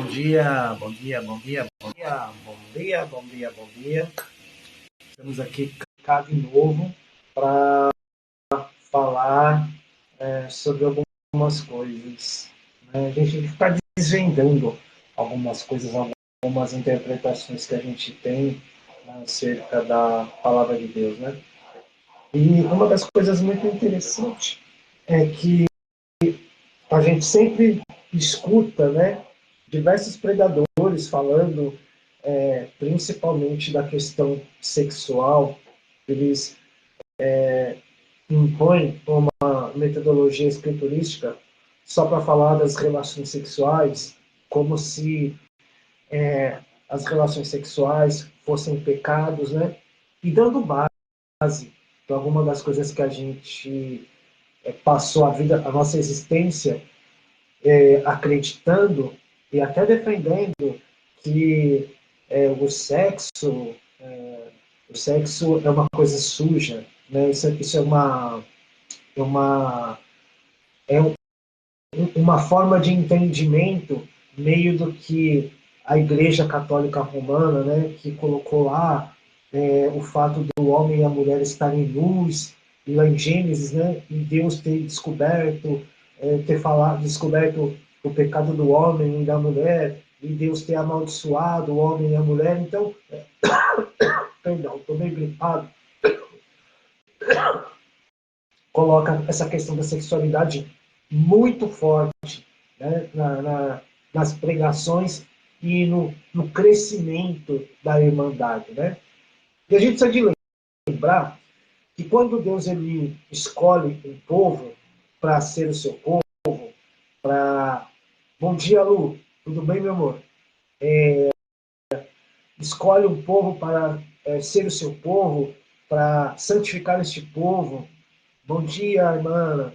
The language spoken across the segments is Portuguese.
dia, bom dia, bom dia, bom dia, bom dia, bom dia, bom dia. Estamos aqui cá de novo para falar sobre algumas coisas. A gente está desvendando algumas coisas, algumas interpretações que a gente tem acerca da palavra de Deus, né? E uma das coisas muito interessantes é que a gente sempre escuta, né, diversos pregadores falando, principalmente da questão sexual. Eles impõem uma metodologia escriturística só para falar das relações sexuais, como se as relações sexuais fossem pecados, né? E dando base para alguma das coisas que a gente passou a vida, a nossa existência acreditando e até defendendo que o sexo é uma coisa suja, né? Isso é uma forma de entendimento meio do que a Igreja Católica Romana, né, que colocou lá o fato do homem e a mulher estarem nus, e lá em Gênesis, né, e Deus ter descoberto, descoberto o pecado do homem e da mulher, e Deus ter amaldiçoado o homem e a mulher. Então, perdão, estou meio gripado, coloca essa questão da sexualidade muito forte, né, nas pregações e no crescimento da irmandade, né? E a gente precisa de lembrar que quando Deus ele escolhe um povo para ser o seu povo, para... Bom dia, Lu. Tudo bem, meu amor? Escolhe um povo para ser o seu povo, para santificar este povo. Bom dia, irmã.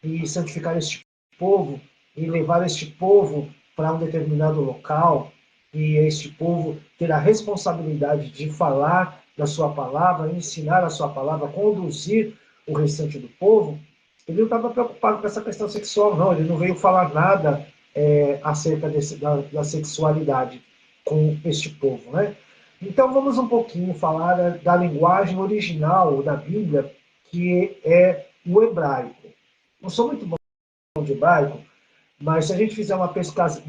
E santificar este povo e levar este povo para um determinado local e este povo ter a responsabilidade de falar da sua palavra, ensinar a sua palavra, conduzir o restante do povo. Ele não estava preocupado com essa questão sexual, não. Ele não veio falar nada acerca da sexualidade com este povo, né? Então vamos um pouquinho falar da linguagem original da Bíblia, que é o hebraico. Não sou muito bom de hebraico, mas se a gente fizer uma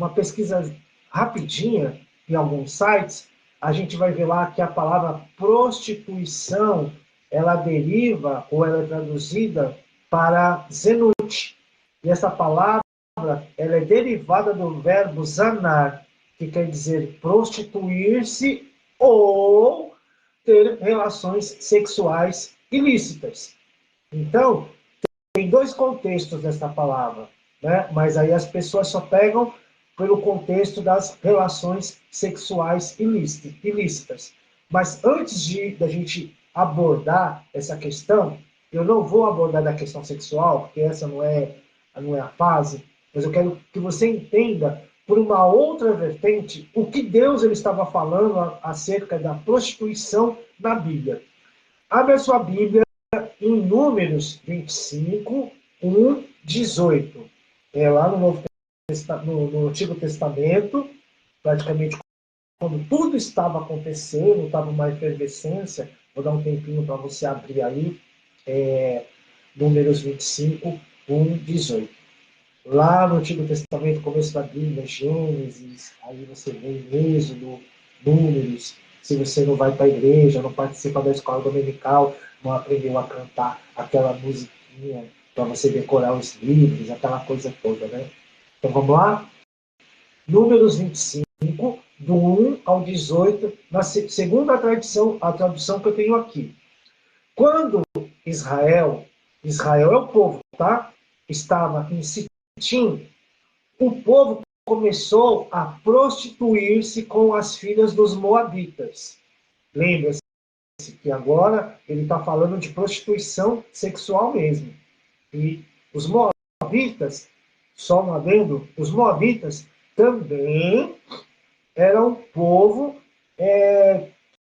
pesquisa rapidinha em alguns sites, a gente vai ver lá que a palavra prostituição, ela deriva ou ela é traduzida para zenut. E essa palavra ela é derivada do verbo zanar, que quer dizer prostituir-se ou ter relações sexuais ilícitas. Então, tem dois contextos dessa palavra, né? Mas aí as pessoas só pegam pelo contexto das relações sexuais ilícitas. Mas antes da gente abordar essa questão, eu não vou abordar da questão sexual, porque essa não é a fase, mas eu quero que você entenda, por uma outra vertente, o que Deus ele estava falando acerca da prostituição na Bíblia. Abre a sua Bíblia em Números 25, 1, 18. É lá no Antigo Testamento, praticamente quando tudo estava acontecendo, estava uma efervescência. Vou dar um tempinho para você abrir aí, Números 25, 1, 18. Lá no Antigo Testamento, começo da Bíblia, Gênesis, aí você vê Êxodo, Números. Se você não vai para a igreja, não participa da escola dominical, não aprendeu a cantar aquela musiquinha para você decorar os livros, aquela coisa toda, né? Então vamos lá? Números 25, do 1 ao 18, na segunda tradição, a tradução que eu tenho aqui. Quando Israel é o povo, tá? Estava em Sitim, o povo começou a prostituir-se com as filhas dos moabitas. Lembra-se que agora ele está falando de prostituição sexual mesmo. E os moabitas, só um adendo, os moabitas também eram um povo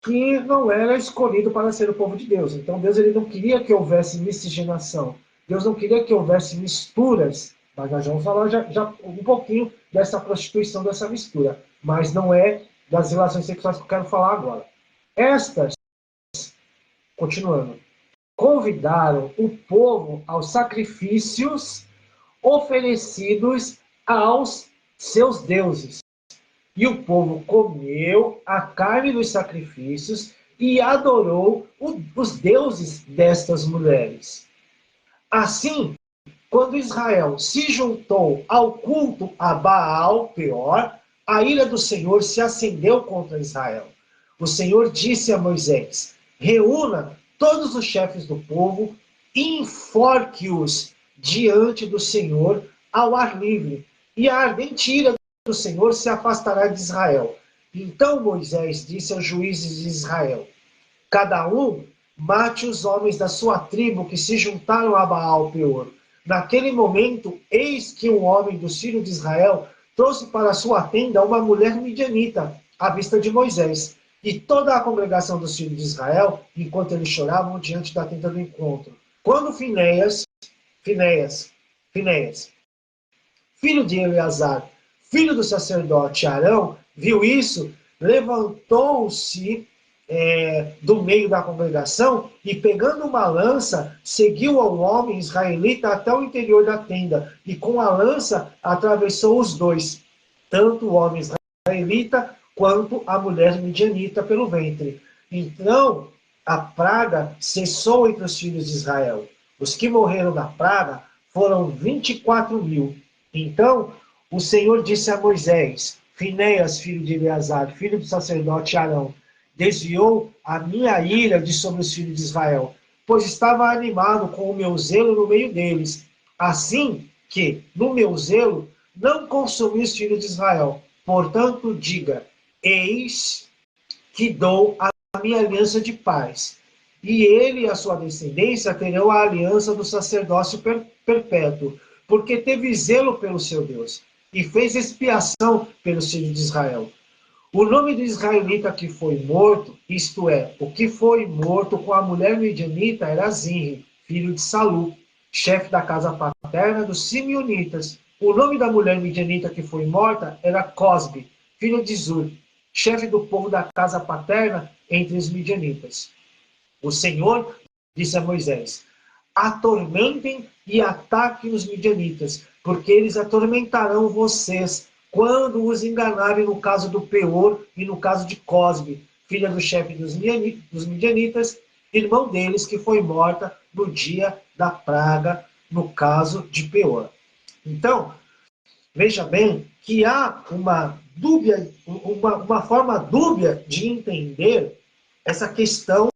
que não era escolhido para ser o povo de Deus. Então Deus ele não queria que houvesse miscigenação. Deus não queria que houvesse misturas Mas nós vamos falar já um pouquinho dessa prostituição, dessa mistura. Mas não é das relações sexuais que eu quero falar agora. Estas, continuando, convidaram o povo aos sacrifícios oferecidos aos seus deuses. E o povo comeu a carne dos sacrifícios e adorou os deuses destas mulheres. Assim, quando Israel se juntou ao culto a Baal Peor, a ira do Senhor se acendeu contra Israel. O Senhor disse a Moisés: reúna todos os chefes do povo e enforque-os diante do Senhor ao ar livre, e a ardente ira do Senhor se afastará de Israel. Então Moisés disse aos juízes de Israel: cada um mate os homens da sua tribo que se juntaram a Baal Peor. Naquele momento, eis que um homem dos filhos de Israel trouxe para sua tenda uma mulher midianita, à vista de Moisés. E toda a congregação dos filhos de Israel, enquanto eles choravam diante da tenda do encontro. Quando Finéias, filho de Eleazar, filho do sacerdote Arão, viu isso, levantou-se do meio da congregação e, pegando uma lança, seguiu ao homem israelita até o interior da tenda e com a lança atravessou os dois, tanto o homem israelita quanto a mulher midianita pelo ventre. Então a praga cessou entre os filhos de Israel. Os que morreram da praga foram 24.000. Então o Senhor disse a Moisés: Finéias, filho de Eleazar, filho do sacerdote Arão, desviou a minha ira de sobre os filhos de Israel, pois estava animado com o meu zelo no meio deles. Assim que, no meu zelo, não consumi os filhos de Israel. Portanto, diga: eis que dou a minha aliança de paz. E ele e a sua descendência terão a aliança do sacerdócio perpétuo, porque teve zelo pelo seu Deus, e fez expiação pelos filhos de Israel. O nome do israelita que foi morto, isto é, o que foi morto com a mulher midianita, era Zinri, filho de Salu, chefe da casa paterna dos Simeonitas. O nome da mulher midianita que foi morta era Cosbe, filho de Zur, chefe do povo da casa paterna entre os midianitas. O Senhor disse a Moisés: atormentem e ataquem os midianitas, porque eles atormentarão vocês quando os enganarem no caso do Peor e no caso de Cosbe, filha do chefe dos midianitas, irmão deles, que foi morta no dia da praga, no caso de Peor. Então, veja bem que há uma forma dúbia de entender essa questão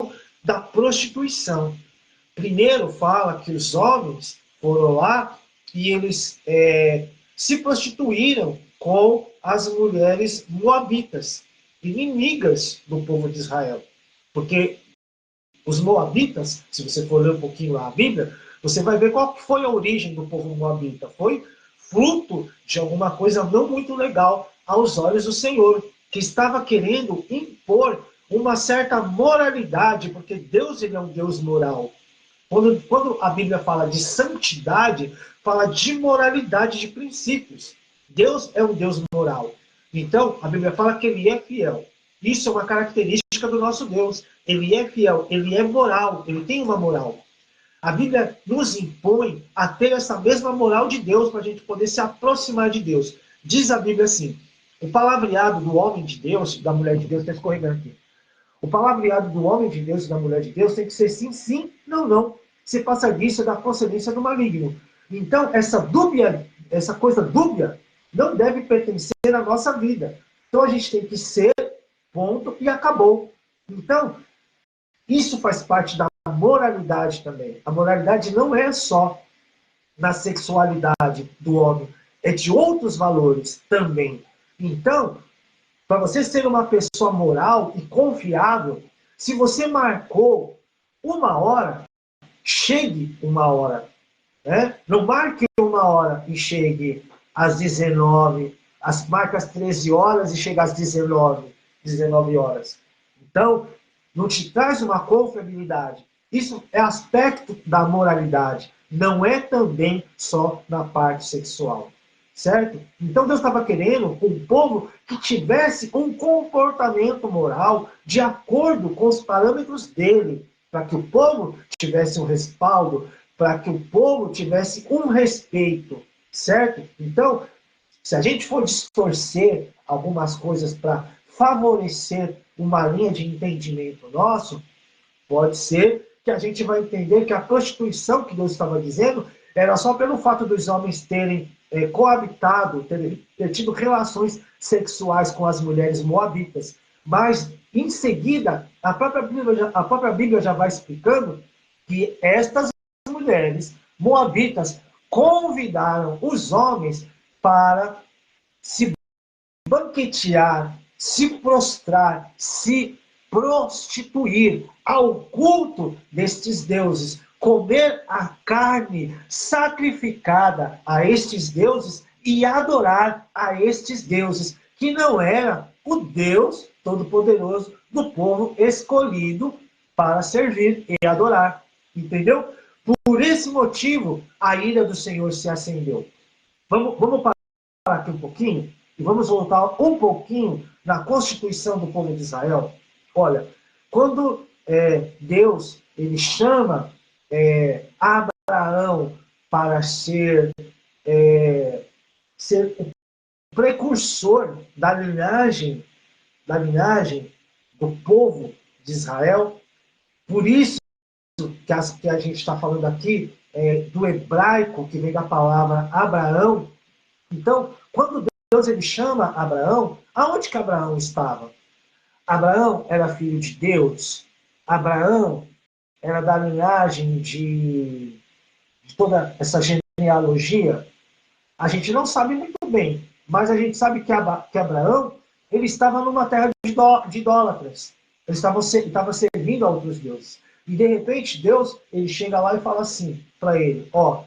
da prostituição. Primeiro fala que os homens foram lá e eles se prostituíram com as mulheres moabitas, inimigas do povo de Israel. Porque os moabitas, se você for ler um pouquinho lá a Bíblia, você vai ver qual foi a origem do povo moabita. Foi fruto de alguma coisa não muito legal aos olhos do Senhor, que estava querendo impor uma certa moralidade, porque Deus ele é um Deus moral. Quando a Bíblia fala de santidade, fala de moralidade, de princípios. Deus é um Deus moral. Então, a Bíblia fala que ele é fiel. Isso é uma característica do nosso Deus. Ele é fiel, ele é moral, ele tem uma moral. A Bíblia nos impõe a ter essa mesma moral de Deus para a gente poder se aproximar de Deus. Diz a Bíblia assim: o palavreado do homem de Deus, da mulher de Deus, está escorregando aqui. O palavreado do homem de Deus e da mulher de Deus tem que ser sim, sim, não, não. Se passa disso é da procedência do maligno. Então, essa coisa dúbia, não deve pertencer à nossa vida. Então, a gente tem que ser, ponto, e acabou. Então, isso faz parte da moralidade também. A moralidade não é só na sexualidade do homem, é de outros valores também. Então, para você ser uma pessoa moral e confiável, se você marcou 1 hora, chegue 1 hora. Né? Não marque 1 hora e chegue às 19, marque às 13 horas e chegue às 19 horas. Então, não te traz uma confiabilidade. Isso é aspecto da moralidade. não é também só na parte sexual, certo? Então Deus estava querendo um povo que tivesse um comportamento moral de acordo com os parâmetros dele, para que o povo tivesse um respaldo, para que o povo tivesse um respeito, certo? Então, se a gente for distorcer algumas coisas para favorecer uma linha de entendimento nosso, pode ser que a gente vai entender que a prostituição que Deus estava dizendo era só pelo fato dos homens terem coabitado, ter tido relações sexuais com as mulheres moabitas. Mas, em seguida, a própria Bíblia já vai explicando que estas mulheres moabitas convidaram os homens para se banquetear, se prostrar, se prostituir ao culto destes deuses, comer a carne sacrificada a estes deuses e adorar a estes deuses, que não era o Deus Todo-Poderoso do povo escolhido para servir e adorar. Entendeu? Por esse motivo, a ira do Senhor se acendeu. Vamos parar aqui um pouquinho e vamos voltar um pouquinho na constituição do povo de Israel. Olha, quando Deus ele chama Abraão para ser o precursor da linhagem do povo de Israel, por isso que a gente está falando aqui do hebraico, que vem da palavra Abraão. Então, quando Deus ele chama Abraão, aonde que Abraão estava? Abraão era filho de Deus. Abraão era da linhagem de toda essa genealogia. A gente não sabe muito bem, mas a gente sabe que Abraão ele estava numa terra de idólatras. Ele estava servindo a outros deuses. E de repente Deus ele chega lá e fala assim para ele: ó,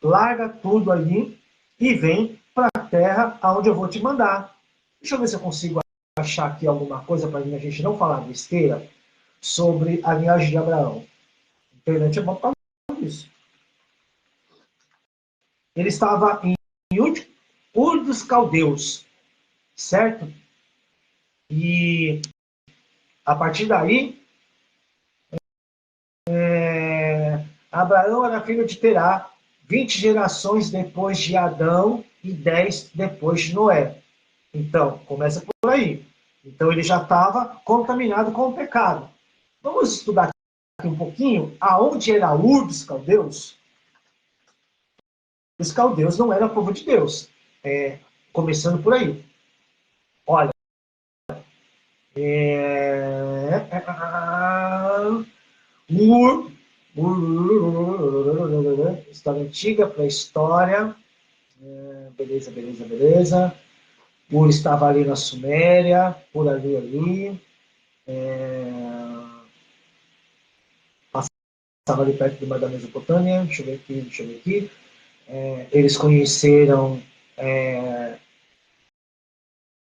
larga tudo ali e vem para a terra aonde eu vou te mandar. Deixa eu ver se eu consigo achar aqui alguma coisa para a gente não falar besteira sobre a linhagem de Abraão. A internet é bom para isso. Ele estava em Ur dos Caldeus, certo? E a partir daí, Abraão era filho de Terá, 20 gerações depois de Adão e 10 depois de Noé. Então, começa por aí. Então, ele já estava contaminado com o pecado. Vamos estudar aqui um pouquinho aonde era Ur dos Caldeus? Os caldeus não eram povo de Deus. Começando por aí. Olha. Ur. História antiga, pré-história. Beleza. Ur estava ali na Suméria, por ali. Passava ali perto do mar da Mesopotâmia. Deixa eu ver aqui. Eles conheceram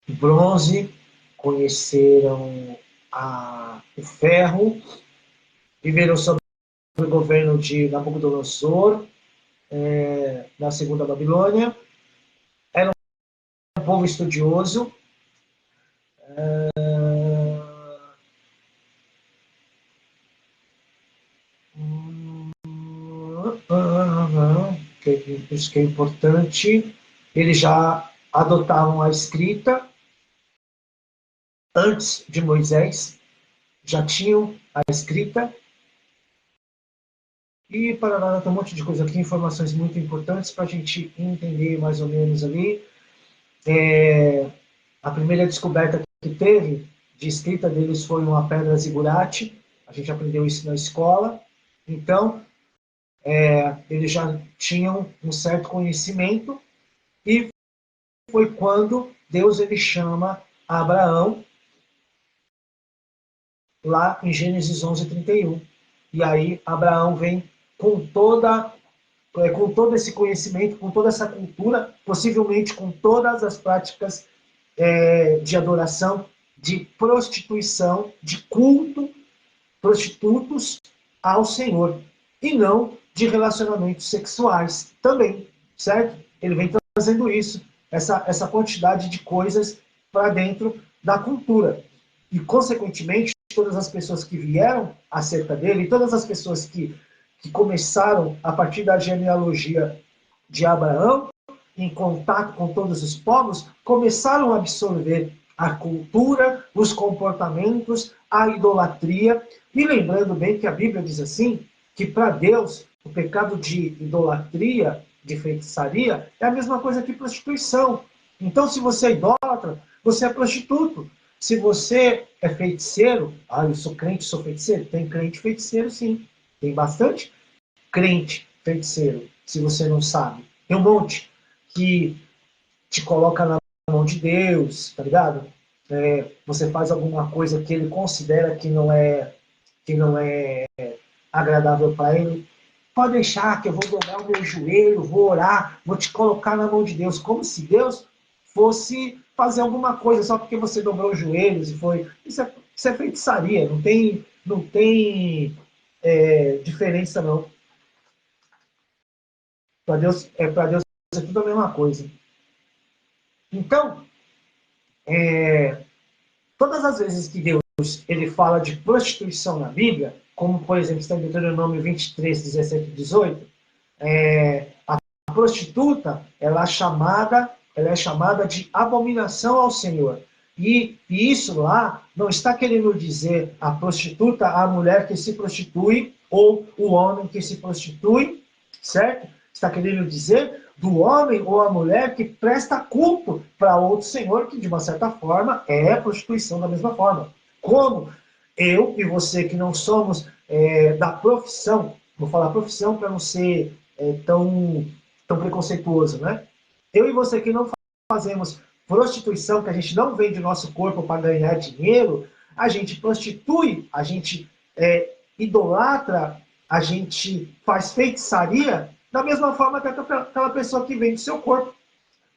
bronze, conheceram o ferro, viveram sob o governo de Nabucodonosor, na Segunda Babilônia. Era um povo estudioso. Isso que é importante. Eles já adotavam a escrita antes de Moisés, já tinham a escrita. E para nada, tem um monte de coisa aqui, informações muito importantes para a gente entender mais ou menos ali. A primeira descoberta que teve de escrita deles foi uma pedra zigurate. A gente aprendeu isso na escola. Então, eles já tinham um certo conhecimento e foi quando Deus ele chama Abraão lá em Gênesis 11:31. E aí Abraão vem com todo esse conhecimento, com toda essa cultura, possivelmente com todas as práticas de adoração, de prostituição, de culto, prostitutos ao Senhor, e não de relacionamentos sexuais também, certo? Ele vem trazendo isso, essa quantidade de coisas para dentro da cultura. E, consequentemente, todas as pessoas que vieram acerca dele, todas as pessoas que começaram a partir da genealogia de Abraão, em contato com todos os povos, começaram a absorver a cultura, os comportamentos, a idolatria. E lembrando bem que a Bíblia diz assim, que para Deus, o pecado de idolatria, de feitiçaria, é a mesma coisa que prostituição. Então, se você é idólatra, você é prostituto. Se você é feiticeiro, eu sou crente, sou feiticeiro. Tem crente feiticeiro, sim. Tem bastante crente feiticeiro, se você não sabe. Tem um monte que te coloca na mão de Deus, tá ligado? Você faz alguma coisa que ele considera que não é agradável para ele. Pode deixar que eu vou dobrar o meu joelho, vou orar, vou te colocar na mão de Deus, como se Deus fosse fazer alguma coisa só porque você dobrou os joelhos e foi. Isso é feitiçaria, não tem diferença não. Para Deus é tudo a mesma coisa. Então, todas as vezes que Deus ele fala de prostituição na Bíblia, como por exemplo está em Deuteronômio 23, 17 e 18, a prostituta ela é chamada de abominação ao Senhor. E isso lá não está querendo dizer a prostituta, a mulher que se prostitui, ou o homem que se prostitui, certo? Está querendo dizer do homem ou a mulher que presta culto para outro senhor, que de uma certa forma é prostituição da mesma forma. Como eu e você que não somos da profissão, vou falar profissão para não ser tão preconceituoso, né? Eu e você que não fazemos prostituição, que a gente não vende o nosso corpo para ganhar dinheiro, a gente prostitui, a gente idolatra, a gente faz feitiçaria da mesma forma que aquela pessoa que vende seu corpo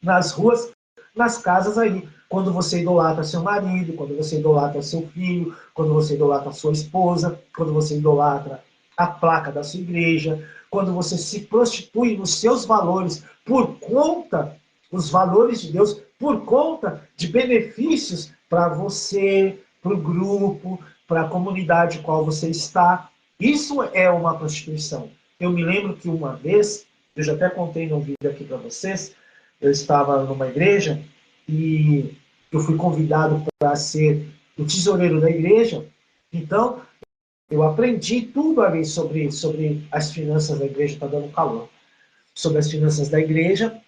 nas ruas, nas casas aí. Quando você idolatra seu marido, quando você idolatra seu filho, quando você idolatra sua esposa, quando você idolatra a placa da sua igreja, quando você se prostitui nos seus valores por conta, os valores de Deus, por conta de benefícios para você, para o grupo, para a comunidade em qual você está. Isso é uma prostituição. Eu me lembro que uma vez, eu já até contei no vídeo aqui para vocês, eu estava numa igreja e eu fui convidado para ser o tesoureiro da igreja. Então, eu aprendi tudo ali sobre as finanças da igreja, está dando calor. Sobre as finanças da igreja,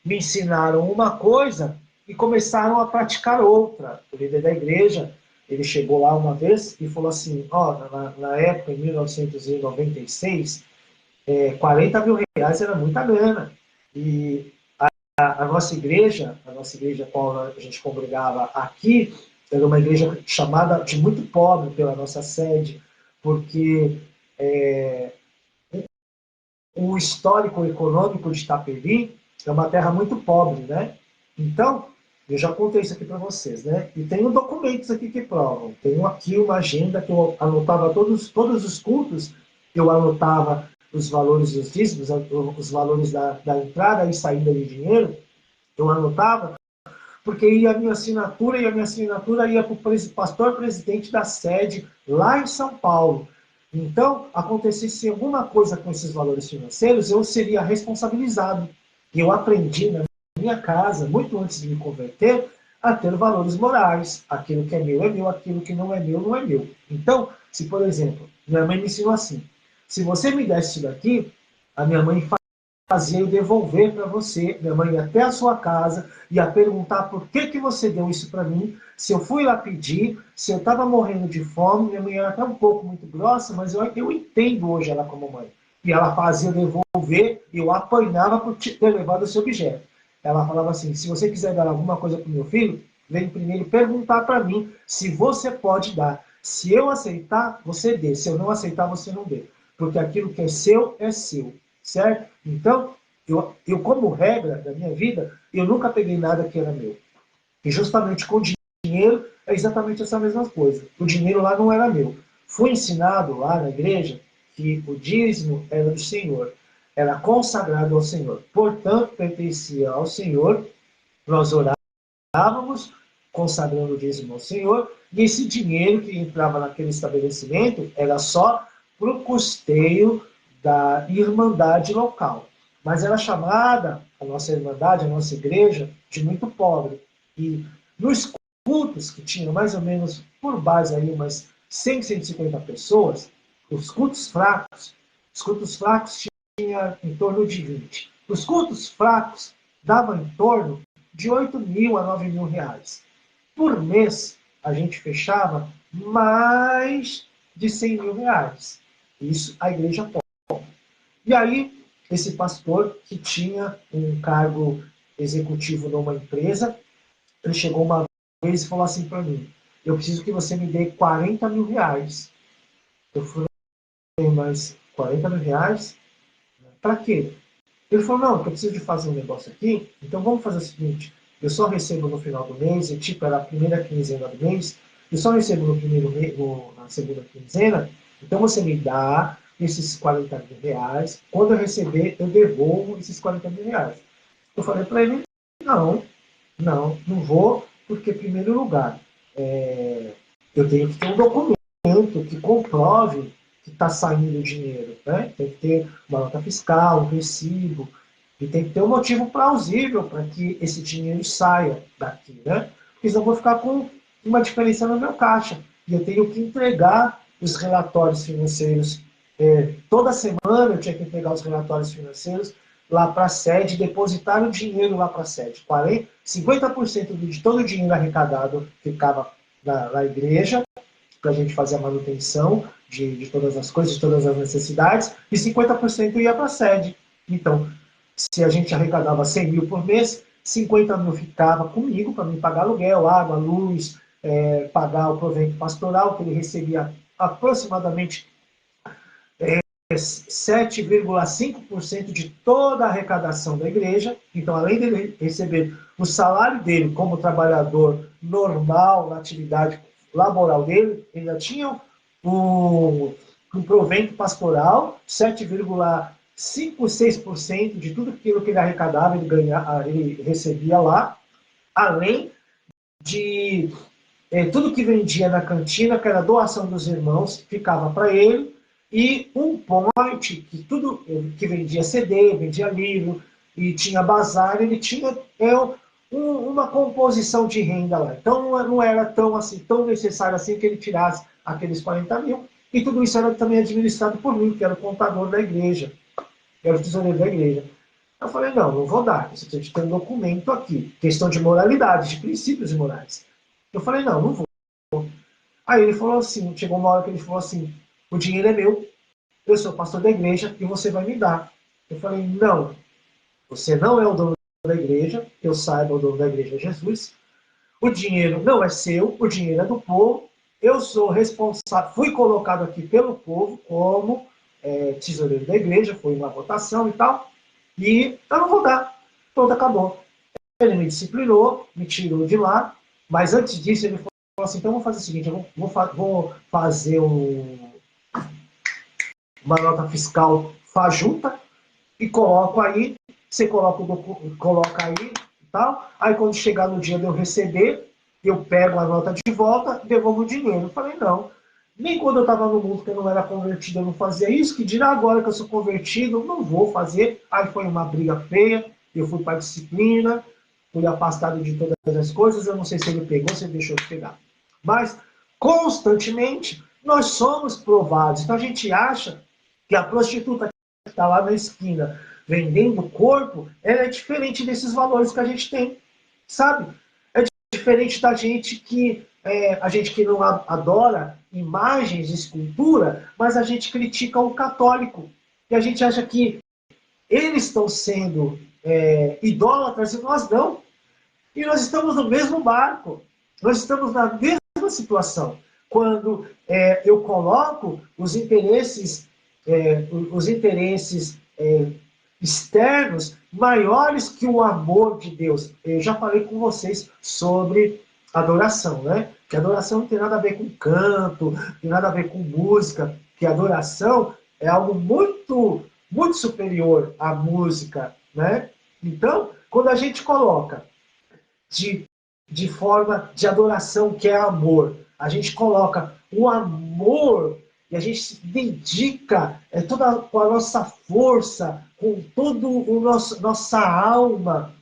me ensinaram uma coisa e começaram a praticar outra. O líder da igreja, ele chegou lá uma vez e falou assim, na época, em 1996, 40 mil reais era muita grana. E a nossa igreja, a qual a gente congregava aqui, era uma igreja chamada de muito pobre pela nossa sede, porque o histórico econômico de Itaperi é uma terra muito pobre, né? Então, eu já contei isso aqui para vocês, né? E tenho documentos aqui que provam. Tenho aqui uma agenda que eu anotava todos os cultos, eu anotava os valores dos dízimos, os valores da entrada e saída de dinheiro, eu anotava, porque ia a minha assinatura ia para o pastor presidente da sede lá em São Paulo. Então, acontecesse alguma coisa com esses valores financeiros, eu seria responsabilizado. E eu aprendi na minha casa, muito antes de me converter, a ter valores morais. Aquilo que é meu, aquilo que não é meu, não é meu. Então, se por exemplo, minha mãe me ensinou assim, se você me desse isso daqui, a minha mãe fazia eu devolver para você, minha mãe ia até a sua casa, ia perguntar por que você deu isso para mim, se eu fui lá pedir, se eu estava morrendo de fome, minha mãe era até um pouco muito grossa, mas eu entendo hoje ela como mãe. E ela fazia eu devolver, eu apanhava por ter levado esse objeto. Ela falava assim, se você quiser dar alguma coisa para o meu filho, vem primeiro perguntar para mim se você pode dar. Se eu aceitar, você dê. Se eu não aceitar, você não dê. Porque aquilo que é seu, certo? Então, eu como regra da minha vida, eu nunca peguei nada que era meu. E justamente com dinheiro, é exatamente essa mesma coisa. O dinheiro lá não era meu. Fui ensinado lá na igreja que o dízimo era do Senhor, era consagrado ao Senhor, portanto pertencia ao Senhor. Nós orávamos consagrando o dízimo ao Senhor, e esse dinheiro que entrava naquele estabelecimento era só para o custeio da irmandade local. Mas era chamada, a nossa irmandade, a nossa igreja, de muito pobre. E nos cultos, que tinham mais ou menos, por base aí, umas 100, 150 pessoas, os cultos fracos tinha em torno de 20. Os cultos fracos davam em torno de 8 mil a 9 mil reais. Por mês, a gente fechava mais de 100 mil reais. Isso a igreja pobre. E aí, esse pastor, que tinha um cargo executivo numa empresa, ele chegou uma vez e falou assim para mim: eu preciso que você me dê 40 mil reais. Eu falei: mas 40 mil reais? Para quê? Ele falou: não, eu preciso de fazer um negócio aqui, então vamos fazer o seguinte: eu só recebo no final do mês, e tipo, era a primeira quinzena do mês, eu só recebo no primeiro mês, na segunda quinzena, então você me dá esses 40 mil reais, quando eu receber, eu devolvo esses 40 mil reais. Eu falei para ele: não vou, porque, em primeiro lugar, eu tenho que ter um documento que comprove que está saindo o dinheiro, né? Tem que ter uma nota fiscal, um recibo, e tem que ter um motivo plausível para que esse dinheiro saia daqui, né? Porque senão eu vou ficar com uma diferença no meu caixa. E eu tenho que entregar os relatórios financeiros. Toda semana eu tinha que entregar os relatórios financeiros lá para a sede, depositar o dinheiro lá para a sede. 50% de todo o dinheiro arrecadado ficava na igreja, para a gente fazer a manutenção de todas as coisas, de todas as necessidades, e 50% ia para a sede. Então, se a gente arrecadava 100 mil por mês, 50 mil ficava comigo para me pagar aluguel, água, luz, pagar o provento pastoral, que ele recebia aproximadamente 7,5% de toda a arrecadação da igreja. Então, além dele receber o salário dele como trabalhador normal na atividade laboral dele, ainda tinha um provento pastoral, 7,5, 6% de tudo aquilo que ele arrecadava, ele recebia lá, além de tudo que vendia na cantina, que era doação dos irmãos, ficava para ele, e um point, que tudo que vendia CD, vendia livro, e tinha bazar, ele tinha uma composição de renda lá. Então não era tão necessário assim que ele tirasse aqueles 40 mil, e tudo isso era também administrado por mim, que era o contador da igreja, que era o tesoureiro da igreja. Eu falei: não vou dar, você tem que ter um documento aqui, questão de moralidade, de princípios morais. Eu falei: não vou. Aí ele falou assim, chegou uma hora que ele falou assim: o dinheiro é meu, eu sou pastor da igreja e você vai me dar. Eu falei: não, você não é o dono da igreja, eu saiba, o dono da igreja é Jesus. O dinheiro não é seu, o dinheiro é do povo. Eu sou responsável, fui colocado aqui pelo povo como tesoureiro da igreja, foi uma votação e tal, e eu não vou dar. Pronto, acabou. Ele me disciplinou, me tirou de lá, mas antes disso ele falou assim: então vou fazer o seguinte, eu vou fazer uma nota fiscal fajuta e coloco aí, você coloca aí e tal, aí quando chegar no dia de eu receber, eu pego a nota de volta e devolvo o dinheiro. Eu falei: não, nem quando eu estava no mundo que eu não era convertido eu não fazia isso, que dirá agora que eu sou convertido, não vou fazer. Aí foi uma briga feia, eu fui para a disciplina, fui afastado de todas as coisas, eu não sei se ele pegou, se ele deixou de pegar. Mas, constantemente, nós somos provados. Então a gente acha que a prostituta que está lá na esquina vendendo o corpo, ela é diferente desses valores que a gente tem, sabe? É diferente da gente que a gente que não adora imagens, escultura, mas a gente critica o católico. E a gente acha que eles estão sendo idólatras e nós não. E nós estamos no mesmo barco. Nós estamos na mesma situação. Quando eu coloco os interesses externos maiores que o amor de Deus. Eu já falei com vocês sobre adoração, né? Que adoração não tem nada a ver com canto, não tem nada a ver com música, que adoração é algo muito, muito superior à música, né? Então, quando a gente coloca de forma de adoração, que é amor, a gente coloca o amor e a gente se dedica toda com a nossa força, com todo o nossa alma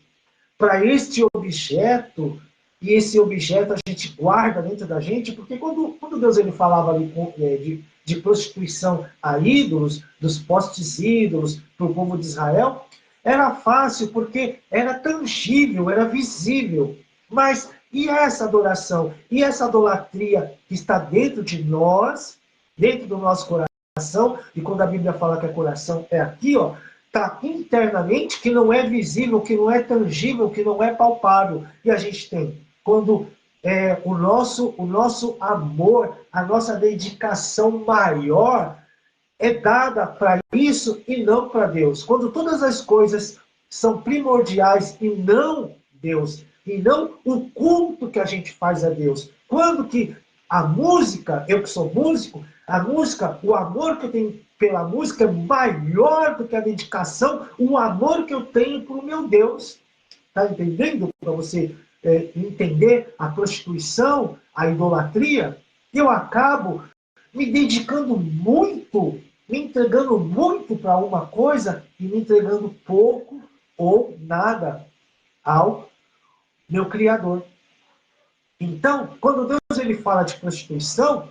para este objeto, e esse objeto a gente guarda dentro da gente, porque quando Deus ele falava ali de prostituição a ídolos, dos postes ídolos para o povo de Israel, era fácil porque era tangível, era visível. Mas e essa adoração? E essa idolatria que está dentro de nós, dentro do nosso coração, e quando a Bíblia fala que é coração, é aqui, ó, está internamente, que não é visível, que não é tangível, que não é palpável. E a gente tem, quando o nosso amor, a nossa dedicação maior é dada para isso e não para Deus. Quando todas as coisas são primordiais e não Deus, e não o culto que a gente faz a Deus. Quando que a música, eu que sou músico, a música, o amor que eu tenho pela música é maior do que a dedicação, o amor que eu tenho para o meu Deus. Está entendendo? Para você entender a prostituição, a idolatria, eu acabo me dedicando muito, me entregando muito para uma coisa e me entregando pouco ou nada ao meu Criador. Então, quando Deus ele fala de prostituição,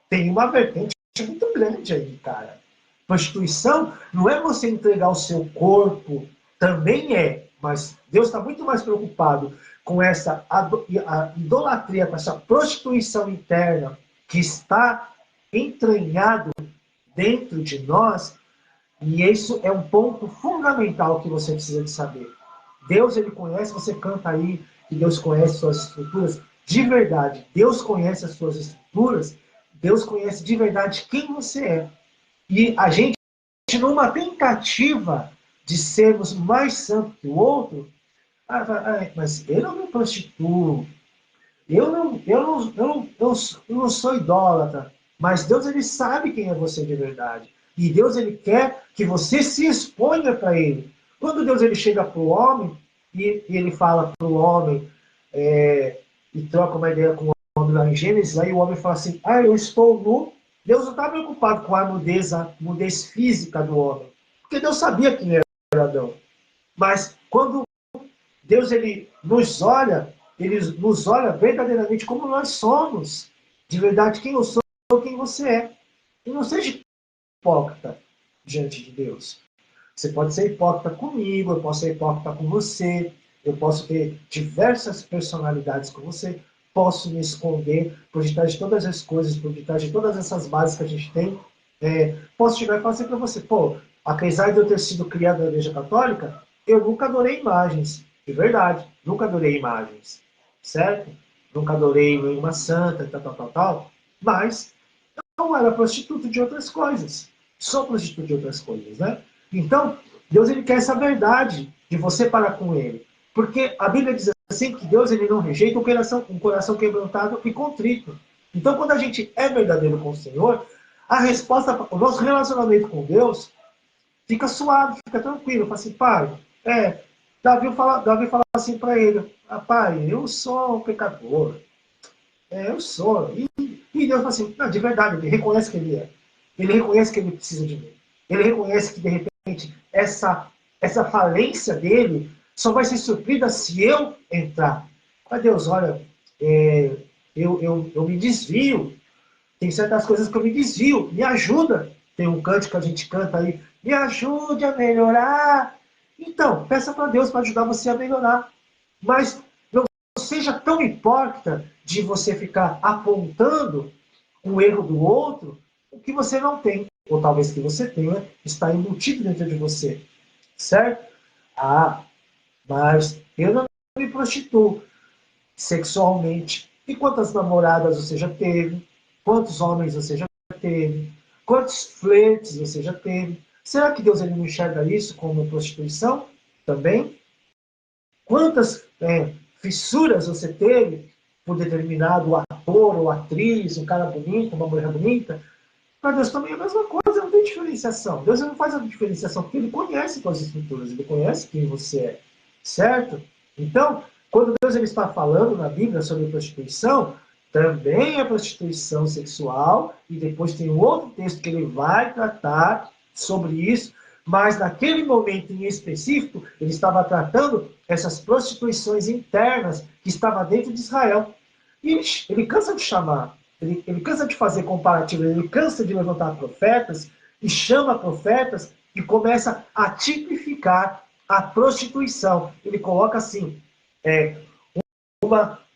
tem uma vertente muito grande aí, cara. Prostituição não é você entregar o seu corpo, também é, mas Deus está muito mais preocupado com essa idolatria, com essa prostituição interna que está entranhado dentro de nós, e isso é um ponto fundamental que você precisa de saber. Deus, ele conhece, você canta aí que Deus conhece suas estruturas, de verdade, Deus conhece as suas estruturas, Deus conhece de verdade quem você é. E a gente, numa tentativa de sermos mais santos que o outro, mas eu não me prostituo, eu não sou idólatra, mas Deus ele sabe quem é você de verdade. E Deus ele quer que você se exponha para ele. Quando Deus ele chega para o homem e ele fala para o homem e troca uma ideia com o homem lá em Gênesis, aí o homem fala assim, eu estou nu. Deus não está preocupado com a nudez física do homem, porque Deus sabia quem era Adão. Mas quando Deus ele nos olha verdadeiramente como nós somos. De verdade, quem eu sou, quem você é. E não seja hipócrita diante de Deus. Você pode ser hipócrita comigo, eu posso ser hipócrita com você, eu posso ter diversas personalidades com você, posso me esconder por detrás de todas as coisas, por detrás de todas essas bases que a gente tem. Posso chegar e falar assim para você, apesar de eu ter sido criado na Igreja Católica, eu nunca adorei imagens. De verdade, nunca adorei imagens. Certo? Nunca adorei nenhuma santa, tal. Mas eu era prostituto de outras coisas. Sou prostituto de outras coisas, né? Então, Deus ele quer essa verdade de você parar com ele. Porque a Bíblia diz assim que Deus ele não rejeita um coração quebrantado e contrito. Então, quando a gente é verdadeiro com o Senhor, a resposta, o nosso relacionamento com Deus fica suave, fica tranquilo. Fala assim, pai, Davi fala assim para ele, pai, eu sou um pecador. Eu sou. E Deus fala assim, não, de verdade, ele reconhece que ele é. Ele reconhece que ele precisa de mim. Ele reconhece que, de repente, essa falência dele só vai ser suprida se eu entrar. Mas Deus, olha, eu me desvio. Tem certas coisas que eu me desvio. Me ajuda. Tem um cântico que a gente canta aí. Me ajude a melhorar. Então, peça para Deus para ajudar você a melhorar. Mas não seja tão hipócrita de você ficar apontando o erro do outro, o que você não tem, ou talvez que você tenha, está embutido dentro de você. Certo? Mas eu não me prostituo sexualmente. E quantas namoradas você já teve? Quantos homens você já teve? Quantos flertes você já teve? Será que Deus ele não enxerga isso como prostituição também? Quantas fissuras você teve por determinado ator ou atriz, um cara bonito, uma mulher bonita? para Deus também é a mesma coisa, não tem diferenciação. Deus não faz a diferenciação, porque Ele conhece as escrituras, Ele conhece quem você é, certo? Então, quando Deus ele está falando na Bíblia sobre prostituição, também é prostituição sexual, e depois tem um outro texto que ele vai tratar sobre isso, mas naquele momento em específico, ele estava tratando essas prostituições internas que estavam dentro de Israel. E ele cansa de chamar, ele cansa de fazer comparativo, ele cansa de levantar profetas e chama profetas e começa a tipificar a prostituição. Ele coloca assim,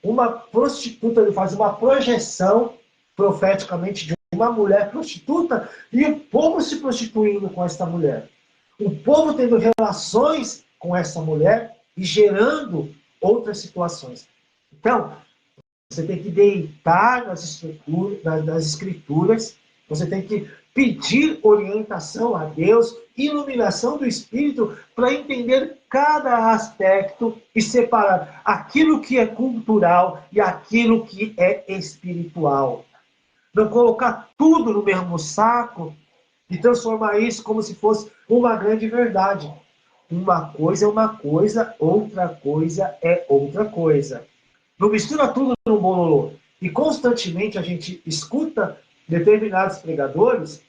uma prostituta, ele faz uma projeção profeticamente de uma mulher prostituta e o povo se prostituindo com essa mulher. O povo tendo relações com essa mulher e gerando outras situações. Então, você tem que deitar nas escrituras, você tem que pedir orientação a Deus, iluminação do Espírito, para entender cada aspecto e separar aquilo que é cultural e aquilo que é espiritual. Não colocar tudo no mesmo saco e transformar isso como se fosse uma grande verdade. Uma coisa é uma coisa, outra coisa é outra coisa. Não mistura tudo no bololô. E constantemente a gente escuta determinados pregadores,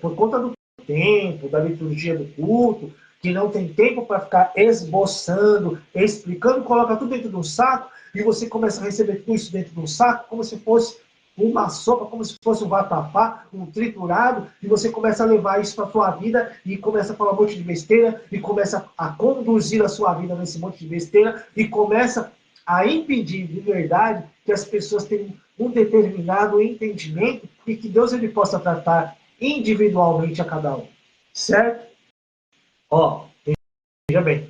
por conta do tempo, da liturgia do culto, que não tem tempo para ficar esboçando, explicando, coloca tudo dentro de um saco, e você começa a receber tudo isso dentro de um saco, como se fosse uma sopa, como se fosse um vatapá, um triturado, e você começa a levar isso para a sua vida, e começa a falar um monte de besteira, e começa a conduzir a sua vida nesse monte de besteira, e começa a impedir de verdade que as pessoas tenham um determinado entendimento e que Deus ele possa tratar individualmente a cada um. Certo? Ó, veja bem.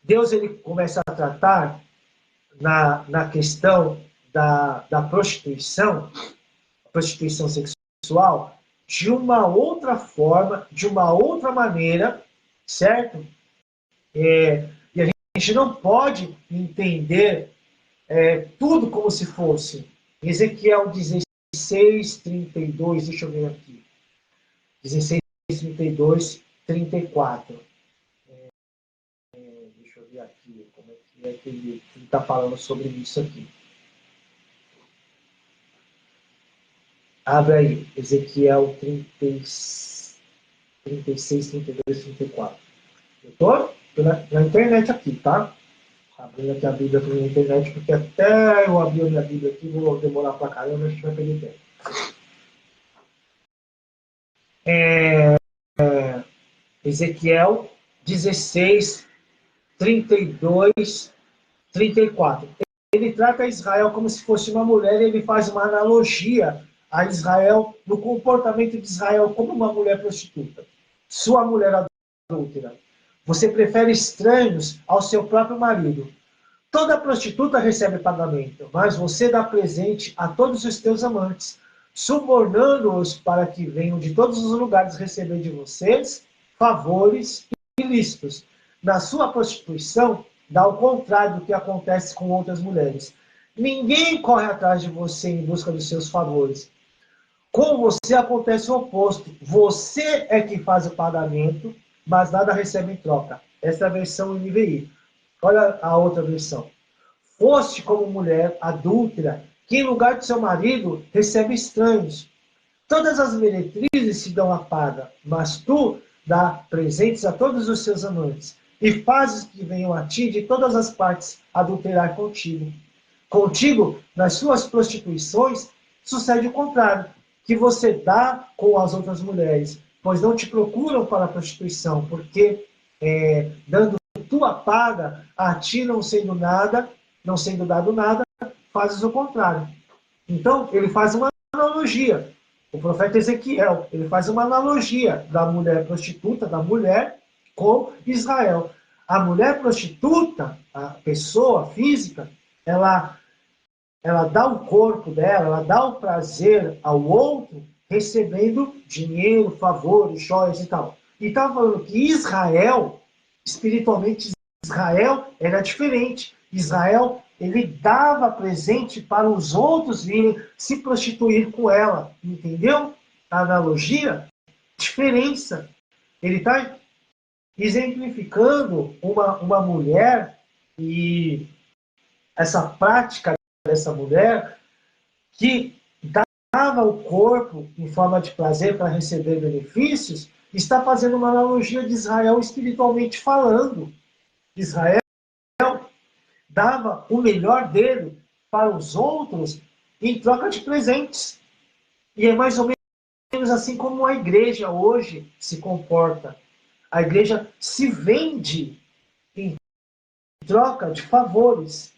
Deus ele começa a tratar na questão da prostituição sexual, de uma outra forma, de uma outra maneira, certo? E a gente não pode entender tudo como se fosse. Ezequiel 16, 32, deixa eu ver aqui. 16, 32, 34. Deixa eu ver aqui como é que ele está falando sobre isso aqui. Abre aí, Ezequiel 36, 32, 34. Eu estou na internet aqui, tá? Abrindo aqui a Bíblia pela internet, porque até eu abrir a minha Bíblia aqui, vou demorar pra caramba, a gente vai perder tempo. Ezequiel 16, 32, 34. Ele trata Israel como se fosse uma mulher, e ele faz uma analogia a Israel, no comportamento de Israel como uma mulher prostituta. Sua mulher adúltera. Você prefere estranhos ao seu próprio marido. Toda prostituta recebe pagamento, mas você dá presente a todos os teus amantes, subornando-os para que venham de todos os lugares receber de vocês favores ilícitos. Na sua prostituição, dá o contrário do que acontece com outras mulheres. Ninguém corre atrás de você em busca dos seus favores. Com você acontece o oposto. Você é que faz o pagamento, mas nada recebe em troca. Essa é a versão NVI. Olha a outra versão. Foste como mulher adúltera, que em lugar de seu marido recebe estranhos. Todas as meretrizes se dão a paga, mas tu dá presentes a todos os seus amantes, e fazes que venham a ti de todas as partes adulterar contigo. Contigo, nas suas prostituições, sucede o contrário, que você dá com as outras mulheres, pois não te procuram para a prostituição, porque dando tua paga, a ti não sendo dado nada, fazes o contrário. Então, ele faz uma analogia. O profeta Ezequiel, ele faz uma analogia da mulher prostituta, da mulher com Israel. A mulher prostituta, a pessoa física, ela dá o corpo dela, ela dá o prazer ao outro, recebendo dinheiro, favores, joias e tal. E estava falando que Israel, espiritualmente, Israel era diferente. Israel, ele dava presente para os outros virem se prostituir com ela. Entendeu? A analogia? Diferença. Ele está exemplificando uma mulher e essa prática dessa mulher que dava o corpo em forma de prazer para receber benefícios, está fazendo uma analogia de Israel espiritualmente falando. Israel dava o melhor dele para os outros em troca de presentes. E é mais ou menos assim como a igreja hoje se comporta. A igreja se vende em troca de favores.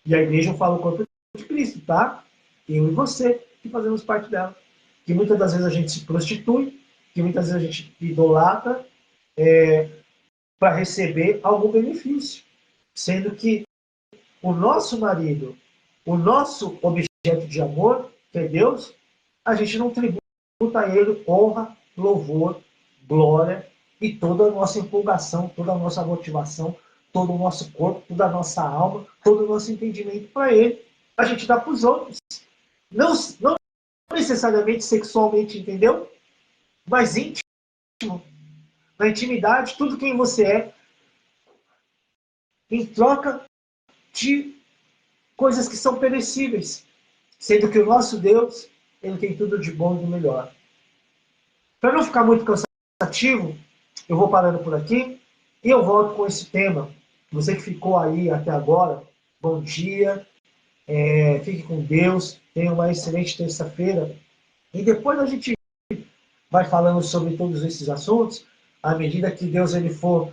E a igreja fala o corpo de Cristo, tá? Eu e você que fazemos parte dela. Que muitas das vezes a gente se prostitui, que muitas vezes a gente idolatra para receber algum benefício. Sendo que o nosso marido, o nosso objeto de amor, que é Deus, a gente não tributa a ele honra, louvor, glória e toda a nossa empolgação, toda a nossa motivação, todo o nosso corpo, toda a nossa alma, todo o nosso entendimento para ele. A gente dá para os outros. Não necessariamente sexualmente, entendeu? Mas íntimo, na intimidade, tudo quem você é, em troca de coisas que são perecíveis, sendo que o nosso Deus, ele tem tudo de bom e do melhor. Para não ficar muito cansativo, eu vou parando por aqui e eu volto com esse tema. Você que ficou aí até agora, bom dia, fique com Deus, tenha uma excelente terça-feira. E depois a gente vai falando sobre todos esses assuntos, à medida que Deus ele for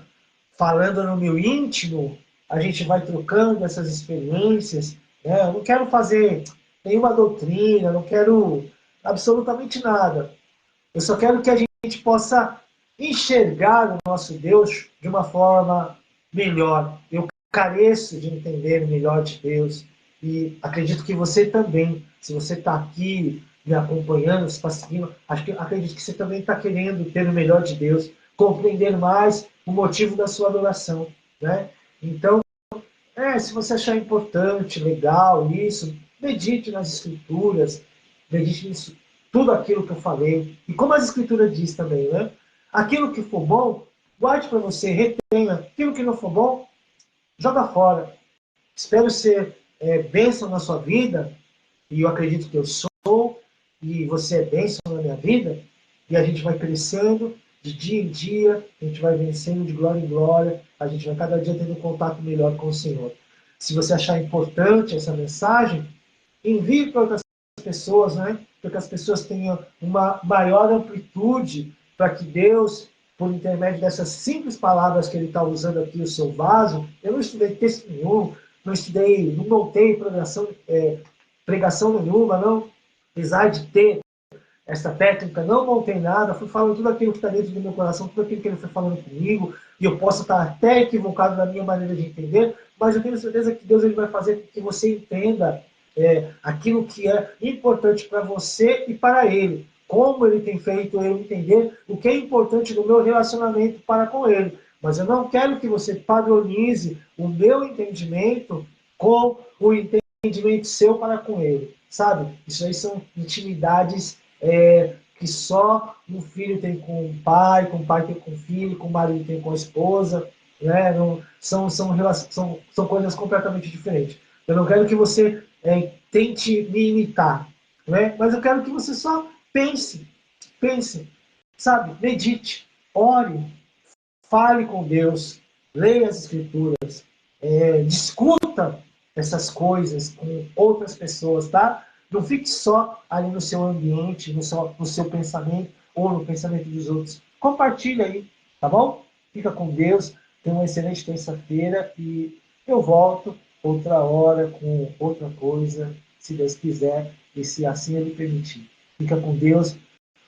falando no meu íntimo, a gente vai trocando essas experiências. Né? Eu não quero fazer nenhuma doutrina, não quero absolutamente nada. Eu só quero que a gente possa enxergar o nosso Deus de uma forma melhor. Eu careço de entender o melhor de Deus e acredito que você também, se você está aqui me acompanhando, se está seguindo, acredito que você também está querendo ter o melhor de Deus, compreender mais o motivo da sua adoração. Né? Então, se você achar importante, legal isso, medite nas escrituras, medite nisso, tudo aquilo que eu falei. E como as escrituras diz também, né? Aquilo que for bom, guarde para você, retenha. Aquilo que não for bom, joga fora. Espero ser bênção na sua vida, e eu acredito que eu sou, e você é bênção na minha vida, e a gente vai crescendo de dia em dia, a gente vai vencendo de glória em glória, a gente vai cada dia tendo um contato melhor com o Senhor. Se você achar importante essa mensagem, envie para outras pessoas, né? Para que as pessoas tenham uma maior amplitude, para que Deus, por intermédio dessas simples palavras que Ele está usando aqui, o seu vaso, eu não estudei texto nenhum, não montei pregação nenhuma, não, apesar de ter essa técnica, não montei nada, fui falando tudo aquilo que está dentro do meu coração, tudo aquilo que ele foi falando comigo, e eu posso estar até equivocado na minha maneira de entender, mas eu tenho certeza que Deus ele vai fazer com que você entenda aquilo que é importante para você e para Ele, como Ele tem feito eu entender o que é importante no meu relacionamento para com Ele. Mas eu não quero que você padronize o meu entendimento com o entendimento seu para com Ele, sabe? Isso aí são intimidades que só um filho tem com o pai tem com o filho, com o marido tem com a esposa, né? Não, são coisas completamente diferentes. Eu não quero que você tente me imitar, né? Mas eu quero que você só pense, sabe? Medite, ore, fale com Deus, leia as Escrituras, discuta essas coisas com outras pessoas, tá? Não fique só ali no seu ambiente, no seu pensamento ou no pensamento dos outros. Compartilha aí, tá bom? Fica com Deus, tenha uma excelente terça-feira e eu volto outra hora com outra coisa, se Deus quiser e se assim Ele permitir. Fica com Deus.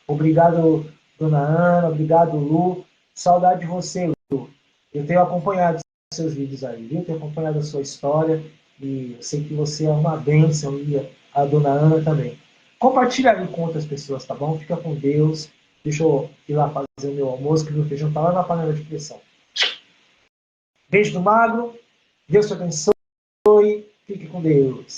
Obrigado, Dona Ana. Obrigado, Lu. Saudade de você, Lu. Eu tenho acompanhado seus vídeos aí, viu? Tenho acompanhado a sua história e eu sei que você é uma bênção e a Dona Ana também. Compartilha aí com outras pessoas, tá bom? Fica com Deus. Deixa eu ir lá fazer o meu almoço, que meu feijão tá lá na panela de pressão. Beijo do magro. Deus te abençoe. Fique com Deus.